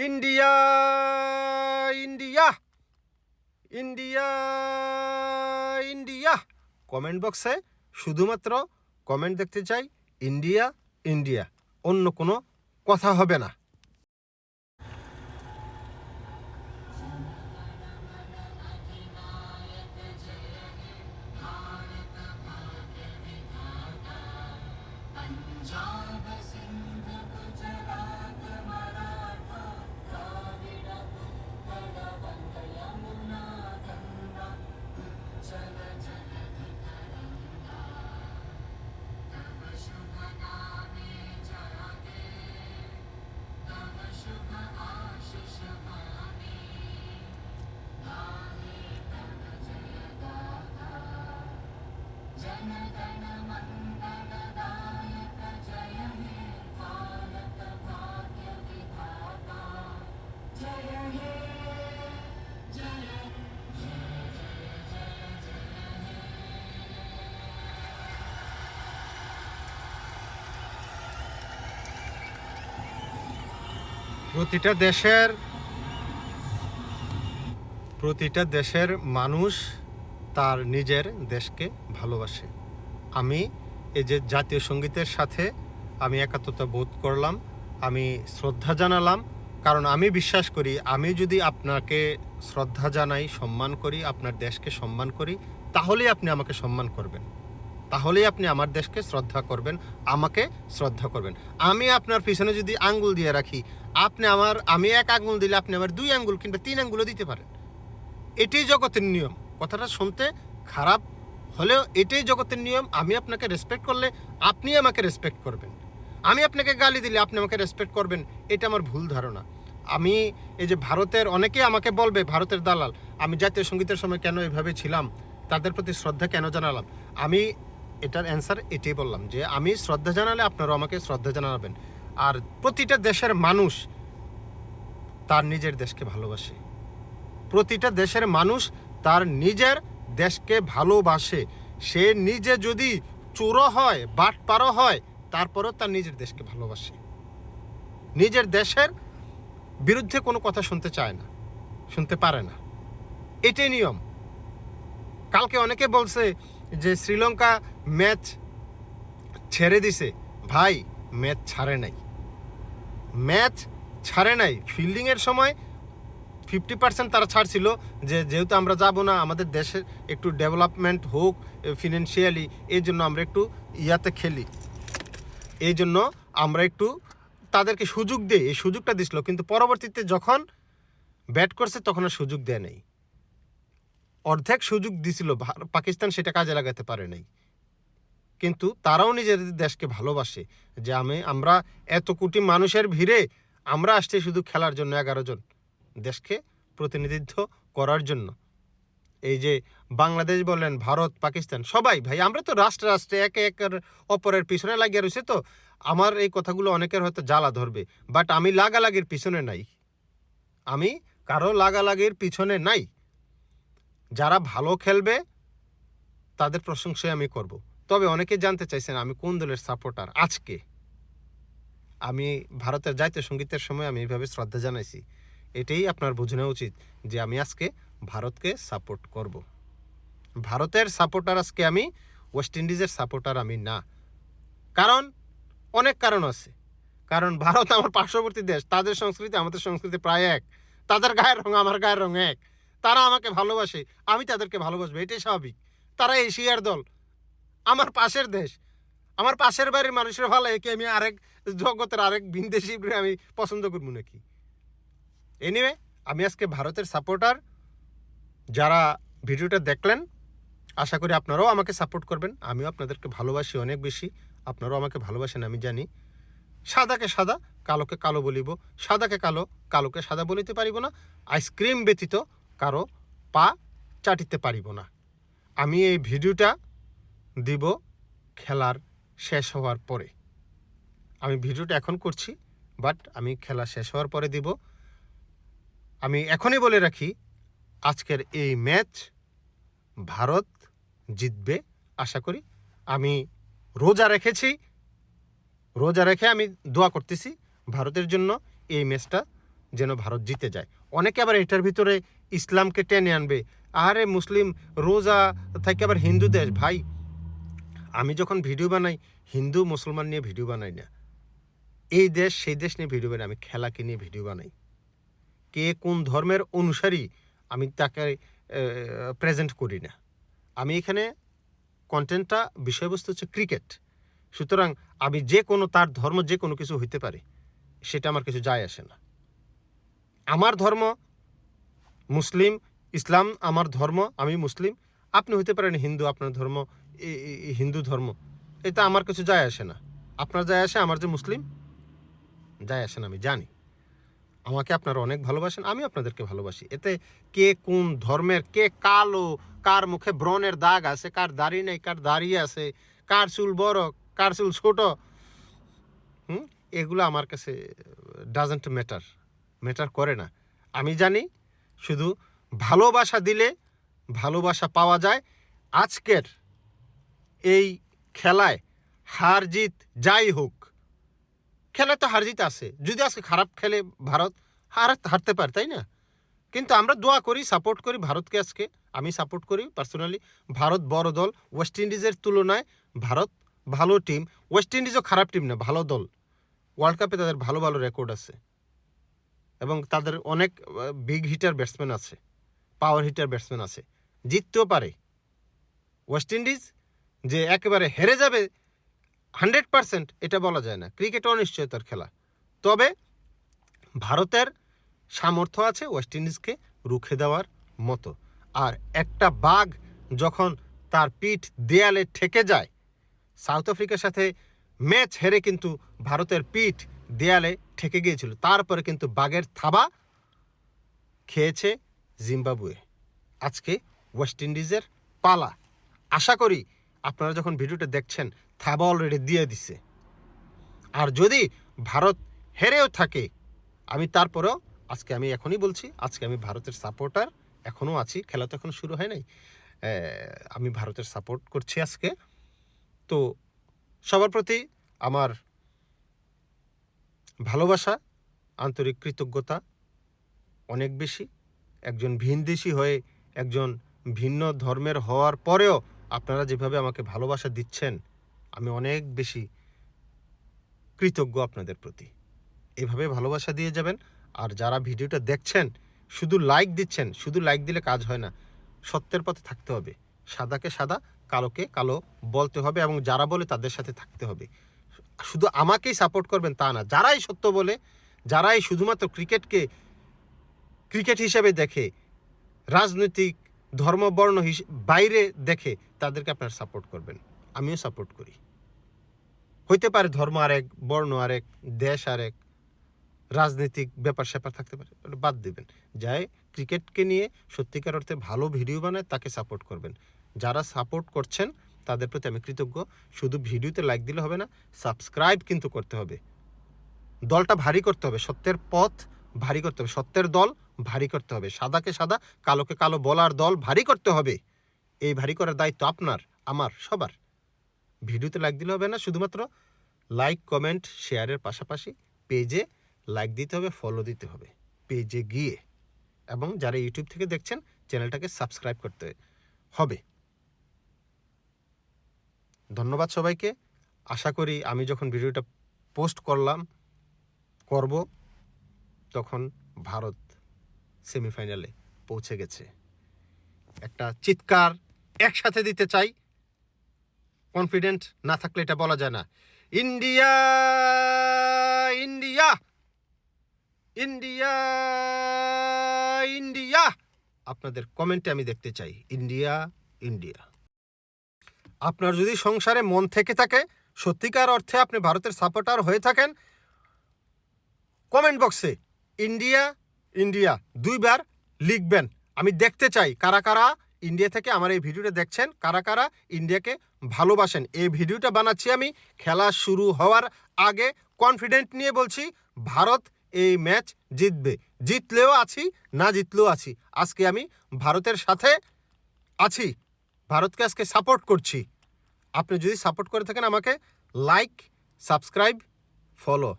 India India India India comment বক্সে শুধুমাত্র comment দেখতে চাই ইন্ডিয়া ইন্ডিয়া, অন্য কোনো কথা হবে না। প্রতিটা দেশের মানুষ তার নিজের দেশকে ভালোবাসে। আমি এই যে জাতীয় সঙ্গীতের সাথে আমি একাত্মতা বোধ করলাম, আমি শ্রদ্ধা জানালাম, কারণ আমি বিশ্বাস করি আমি যদি আপনাকে শ্রদ্ধা জানাই, সম্মান করি, আপনার দেশকে সম্মান করি, তাহলেই আপনি আমাকে সম্মান করবেন, তাহলেই আপনি আমার দেশকে শ্রদ্ধা করবেন, আমাকে শ্রদ্ধা করবেন। আমি আপনার পিছনে যদি আঙ্গুল দিয়ে রাখি, আমি এক আঙ্গুল দিলে আপনি আমার 2 আঙ্গুল কিংবা 3 আঙ্গুলও দিতে পারেন। এটাই জগতের নিয়ম। কথাটা শুনতে খারাপ হলেও এটাই জগতের নিয়ম। আমি আপনাকে রেসপেক্ট করলে আপনি আমাকে রেসপেক্ট করবেন, আমি আপনাকে গালি দিলে আপনি আমাকে রেসপেক্ট করবেন। এটা আমার ভুল ধারণা। আমি এই যে ভারতের অনেকে আমাকে বলবে ভারতের দালাল, আমি জাতীয় সঙ্গীতের সময় কেন এভাবে ছিলাম, তাদের প্রতি শ্রদ্ধা কেন জানালাম, আমি এটার অ্যান্সার এটাই বললাম যে আমি শ্রদ্ধা জানালে আপনারাও আমাকে শ্রদ্ধা জানাবেন। আর প্রতিটা দেশের মানুষ তার নিজের দেশকে ভালোবাসে, প্রতিটা দেশের মানুষ তার নিজের দেশকে ভালোবাসে। সে নিজে যদি চোরও হয়, বাটপারও হয়, তারপরেও তার নিজের দেশকে ভালোবাসে। নিজের দেশের বিরুদ্ধে কোনো কথা শুনতে চায় না, শুনতে পারে না। এটাই নিয়ম। কালকে অনেকে বলছে যে শ্রীলঙ্কা ম্যাচ ছেড়ে দিছে। ভাই, ম্যাচ ছাড়ে নাই। ফিল্ডিংয়ের সময় 50% তারা ছাড়ছিল, যেহেতু আমরা যাব না, আমাদের দেশের একটু ডেভেলপমেন্ট হোক ফিনান্সিয়ালি, এই জন্য আমরা একটু ইয়াতে খেলি, এই জন্য আমরা একটু তাদেরকে সুযোগ দিই। এই সুযোগটা দিছিল, কিন্তু পরবর্তীতে যখন ব্যাট করছে তখন আর সুযোগ দেয় নাই। অর্ধেক সুযোগ দিছিল পাকিস্তান, সেটা কাজে লাগাতে পারে নাই। কিন্তু তারাও নিজেদের দেশকে ভালোবাসে। যে আমরা এত কোটি মানুষের ভিড়ে আমরা আসছি শুধু খেলার জন্য, 11 জন দেশকে প্রতিনিধিত্ব করার জন্য। এই যে বাংলাদেশ বলেন, ভারত, পাকিস্তান, সবাই ভাই আমরা তো রাষ্ট্রে একে একের অপরের পিছনে লাগিয়ে রয়েছে। তো আমার এই কথাগুলো অনেকের হয়তো জ্বালা ধরবে, বাট আমি লাগালাগির পিছনে নাই, আমি কারো লাগালাগির পিছনে নাই। যারা ভালো খেলবে তাদের প্রশংসাই আমি করব। তবে অনেকে জানতে চাইছেন আমি কোন দলের সাপোর্টার। আজকে আমি ভারতের জাতীয় সঙ্গীতের সময় আমি এইভাবে শ্রদ্ধা জানাইছি, এটাই আপনার বোঝানো উচিত যে আমি আজকে ভারতকে সাপোর্ট করব। ভারতের সাপোর্টার আজকে আমি, ওয়েস্ট ইন্ডিজের সাপোর্টার আমি না। কারণ অনেক কারণ আছে। কারণ ভারত আমার পার্শ্ববর্তী দেশ, তাদের সংস্কৃতি আমাদের সংস্কৃতি প্রায় এক, তাদের গায়ের রং আমার গায়ের রং এক, তারা আমাকে ভালোবাসে, আমি তাদেরকে ভালোবাসবো, এটাই স্বাভাবিক। তারা এশিয়ার দল, আমার পাশের দেশ, আমার পাশের বাড়ির মানুষের ভালো একে আমি আরেক জগতের আরেক ভিনদেশি আমি পছন্দ করবো নাকি? এনিওয়ে, আমি আজকে ভারতের সাপোর্টার। যারা ভিডিওটা দেখলেন, আশা করি আপনারাও আমাকে সাপোর্ট করবেন। আমিও আপনাদেরকে ভালোবাসি অনেক বেশি, আপনারাও আমাকে ভালোবাসেন আমি জানি। সাদাকে সাদা, কালোকে কালো বলিব, সাদাকে কালো, কালোকে সাদা বলিতে পারিব না, আইসক্রিম ব্যতীত কারো পা চাটিতে পারিব না। আমি এই ভিডিওটা দিব খেলার শেষ হওয়ার পরে। আমি ভিডিওটা এখন করছি, বাট আমি খেলা শেষ হওয়ার পরে দিব। আমি এখনই বলে রাখি, আজকের এই ম্যাচ ভারত জিতবে আশা করি। আমি রোজা রেখে আমি দোয়া করতেছি ভারতের জন্য এই ম্যাচটা যেন ভারত জিতে যায়। অনেকে আবার এটার ভিতরে ইসলামকে টেনে আনবে, আরে মুসলিম রোজা থাকে আবার হিন্দু দেশ। ভাই, আমি যখন ভিডিও বানাই হিন্দু মুসলমান নিয়ে ভিডিও বানাই না, এই দেশ সেই দেশ নিয়ে ভিডিও বানাই, আমি খেলাকে নিয়ে ভিডিও বানাই। কে কোন ধর্মের অনুসারী আমি তাকে প্রেজেন্ট করি না। আমি এখানে কন্টেন্টটা বিষয়বস্তু হচ্ছে ক্রিকেট। সুতরাং আমি যে কোনো তার ধর্ম যে কোনো কিছু হইতে পারে, সেটা আমার কিছু যায় আসে না। আমার ধর্ম মুসলিম, ইসলাম আমার ধর্ম, আমি মুসলিম, আপনি হইতে পারেন হিন্দু, আপনার ধর্ম হিন্দু ধর্ম, এটা আমার কিছু যায় আসে না। আপনার যায় আসে, আমার যে মুসলিম যায় আসে না। আমি জানি আমাকে আপনারা অনেক ভালোবাসেন, আমি আপনাদেরকে ভালোবাসি। এতে কে কোন ধর্মের, কে কালো, কার মুখে ব্রণের দাগ আছে, কার দাড়ি নেই, কার দাড়ি আছে, কার চুল বড়, কার চুল ছোট, এগুলো আমার কাছে ডাজন্ট ম্যাটার করে না। আমি জানি শুধু ভালোবাসা দিলে ভালোবাসা পাওয়া যায়। আজকের এই খেলায় হার জিত যাই হোক, খেলায় তো হার জিত আছে। যদি আজকে খারাপ খেলে ভারত হারতে পারে, তাই না? কিন্তু আমরা দোয়া করি, সাপোর্ট করি ভারতকে। আজকে আমি সাপোর্ট করি পার্সোনালি। ভারত বড় দল, ওয়েস্ট ইন্ডিজের তুলনায় ভারত ভালো টিম। ওয়েস্ট ইন্ডিজও খারাপ টিম না, ভালো দল। ওয়ার্ল্ড কাপে তাদের ভালো ভালো রেকর্ড আছে এবং তাদের অনেক বিগ হিটার ব্যাটসম্যান আছে, পাওয়ার হিটার ব্যাটসম্যান আছে, জিততেও পারে। ওয়েস্ট ইন্ডিজ যে একেবারে হেরে যাবে 100% এটা বলা যায় না। ক্রিকেট অনিশ্চয়তার খেলা। তবে ভারতের সামর্থ্য আছে ওয়েস্ট ইন্ডিজকে রুখে দেওয়ার মতো। আর একটা বাঘ যখন তার পিঠ দেয়ালে ঠেকে যায়, সাউথ আফ্রিকার সাথে ম্যাচ হেরে কিন্তু ভারতের পিঠ দেয়ালে ঠেকে গিয়েছিল, তারপরে কিন্তু বাঘের থাবা খেয়েছে জিম্বাবুয়ে। আজকে ওয়েস্ট ইন্ডিজের পালা। আশা করি আপনারা যখন ভিডিওটা দেখছেন থাবা অলরেডি দিয়ে দিছে। আর যদি ভারত হেরেও থাকে, আমি তারপরেও আজকে আমি এখনই বলছি, আজকে আমি ভারতের সাপোর্টার এখনও আছি। খেলা তো এখন শুরু হয় নাই, আমি ভারতের সাপোর্ট করছি আজকে। তো সবার প্রতি আমার ভালোবাসা, আন্তরিক কৃতজ্ঞতা অনেক বেশি। একজন ভিনদেশী হয়ে, একজন ভিন্ন ধর্মের হওয়ার পরেও আপনারা যেভাবে আমাকে ভালোবাসা দিচ্ছেন, আমি অনেক বেশি কৃতজ্ঞ আপনাদের প্রতি। এভাবে ভালোবাসা দিয়ে যাবেন। আর যারা ভিডিওটা দেখছেন শুধু লাইক দিচ্ছেন, শুধু লাইক দিলে কাজ হয় না, সত্যের পথে থাকতে হবে। সাদাকে সাদা, কালোকে কালো বলতে হবে এবং যারা বলে তাদের সাথে থাকতে হবে। শুধু আমাকেই সাপোর্ট করবেন তা না, যারাই সত্য বলে, যারাই শুধুমাত্র ক্রিকেটকে ক্রিকেট হিসেবে দেখে, রাজনৈতিক ধর্ম বর্ণ বাইরে দেখে, তাদেরকে আপনারা সাপোর্ট করবেন। আমিও সাপোর্ট করি। হইতে পারে ধর্ম আরেক, বর্ণ আরেক, দেশ আরেক, রাজনৈতিক ব্যাপার স্যাপার থাকতে পারে, বাদ দেবেন। যাই ক্রিকেটকে নিয়ে সত্যিকার অর্থে ভালো ভিডিও বানায় তাকে সাপোর্ট করবেন। যারা সাপোর্ট করছেন তাদের প্রতি আমি কৃতজ্ঞ। শুধু ভিডিওতে লাইক দিলে হবে না, সাবস্ক্রাইব কিন্তু করতে হবে। দলটা ভারী করতে হবে, সত্যের পথ ভারী করতে হবে, সত্যের দল ভারী করতে হবে, সাদাকে সাদা কালোকে কালো বলার দল ভারী করতে হবে। এই ভারী করার দায়িত্ব আপনার, আমার, সবার। ভিডিওতে লাইক দিলে হবে না, শুধুমাত্র লাইক, কমেন্ট, শেয়ারের পাশাপাশি পেজে লাইক দিতে হবে, ফলো দিতে হবে পেজে গিয়ে, এবং যারা ইউটিউব থেকে দেখছেন চ্যানেলটাকে সাবস্ক্রাইব করতে হবে। ধন্যবাদ সবাইকে। আশা করি আমি যখন ভিডিওটা পোস্ট করব তখন ভারত সেমিফাইনালে পৌঁছে গেছে। একটা চিৎকার একসাথে দিতে চাই, কনফিডেন্ট না থাকলে এটা বলা যায় না। India, India, India, India. আপনাদের কমেন্টে আমি দেখতে চাই ইন্ডিয়া, ইন্ডিয়া। আপনার যদি সংসারে মন থেকে থাকে, সত্যিকার অর্থে আপনি ভারতের সাপোর্টার হয়ে থাকেন, কমেন্ট বক্সে ইন্ডিয়া, ইন্ডিয়া 2 বার লিখবেন। আমি দেখতে চাই কারা কারা ইন্ডিয়া থেকে আমার এই ভিডিওটা দেখছেন, কারা কারা ইন্ডিয়াকে ভালোবাসেন। এই ভিডিওটা বানাচ্ছি আমি খেলা শুরু হওয়ার আগে, কনফিডেন্ট নিয়ে বলছি ভারত এই ম্যাচ জিতবে। জিতলেও আছি, না জিতলেও আছি। আজকে আমি ভারতের সাথে আছি, ভারতকে আজকে সাপোর্ট করছি। আপনি যদি সাপোর্ট করে থাকেন আমাকে লাইক, সাবস্ক্রাইব, ফলো